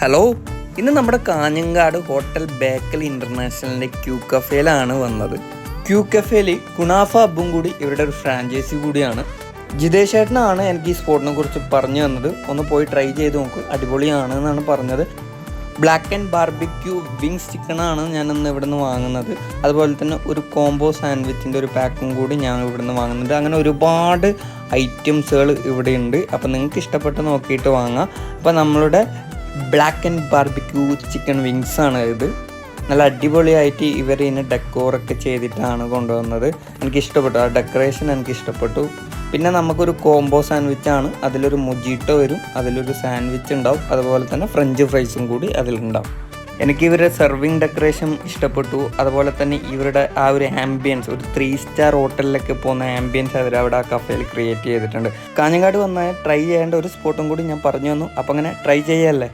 Hello, ഇന്ന് നമ്മുടെ Kanhangad hotel Bekal ഇൻ്റർനാഷണലിൻ്റെ Q കഫേയിലാണ് വന്നത്. ക്യൂ കഫേയിൽ കുണാഫ അബ്ബും കൂടി ഇവരുടെ ഒരു ഫ്രാഞ്ചൈസി കൂടിയാണ്. ജിതേഷ് ചേട്ടനാണ് എനിക്ക് ഈ സ്പോട്ടിനെ കുറിച്ച് പറഞ്ഞു തന്നത്. ഒന്ന് പോയി ട്രൈ ചെയ്ത് നോക്ക്, അടിപൊളിയാണ് എന്നാണ് പറഞ്ഞത്. ബ്ലാക്ക് ആൻഡ് ബാർബിക്യൂ വിങ്സ് ചിക്കനാണ് ഞാനിന്ന് ഇവിടെ നിന്ന് വാങ്ങുന്നത്. അതുപോലെ തന്നെ ഒരു കോംബോ സാൻഡ്വിച്ചിൻ്റെ ഒരു പാക്കും കൂടി ഞാൻ ഇവിടെ നിന്ന് വാങ്ങുന്നുണ്ട്. അങ്ങനെ ഒരുപാട് ഐറ്റംസുകൾ ഇവിടെ ഉണ്ട്. അപ്പോൾ നിങ്ങൾക്ക് ഇഷ്ടപ്പെട്ട് നോക്കിയിട്ട് വാങ്ങാം. അപ്പോൾ നമ്മളുടെ black and barbecue chicken wings ആണ് ഇത്. നല്ല അടിപൊളിയായിട്ട് ഇവർ ഇതിന് ഡെക്കോറൊക്കെ ചെയ്തിട്ടാണ് കൊണ്ടുവന്നത്. എനിക്കിഷ്ടപ്പെട്ടു, ആ ഡെക്കറേഷൻ എനിക്കിഷ്ടപ്പെട്ടു. പിന്നെ നമുക്കൊരു കോംബോ സാൻഡ്വിച്ചാണ്. അതിലൊരു മൊജീറ്റോ വരും, അതിലൊരു സാൻഡ്വിച്ച് ഉണ്ടാവും, അതുപോലെ തന്നെ ഫ്രഞ്ച് ഫ്രൈസും കൂടി അതിലുണ്ടാവും. എനിക്ക് ഇവരുടെ സെർവിങ് ഡെക്കറേഷൻ ഇഷ്ടപ്പെട്ടു. അതുപോലെ തന്നെ ഇവരുടെ ആ ഒരു ആംബിയൻസ്, ഒരു 3 സ്റ്റാർ ഹോട്ടലിലൊക്കെ പോകുന്ന ആംബിയൻസ് അവരവിടെ ആ കഫേയിൽ ക്രിയേറ്റ് ചെയ്തിട്ടുണ്ട്. കാഞ്ഞങ്ങാട് വന്നാൽ ട്രൈ ചെയ്യേണ്ട ഒരു സ്പോട്ടും കൂടി ഞാൻ പറഞ്ഞു തന്നു. അപ്പോൾ അങ്ങനെ ട്രൈ ചെയ്യല്ലേ.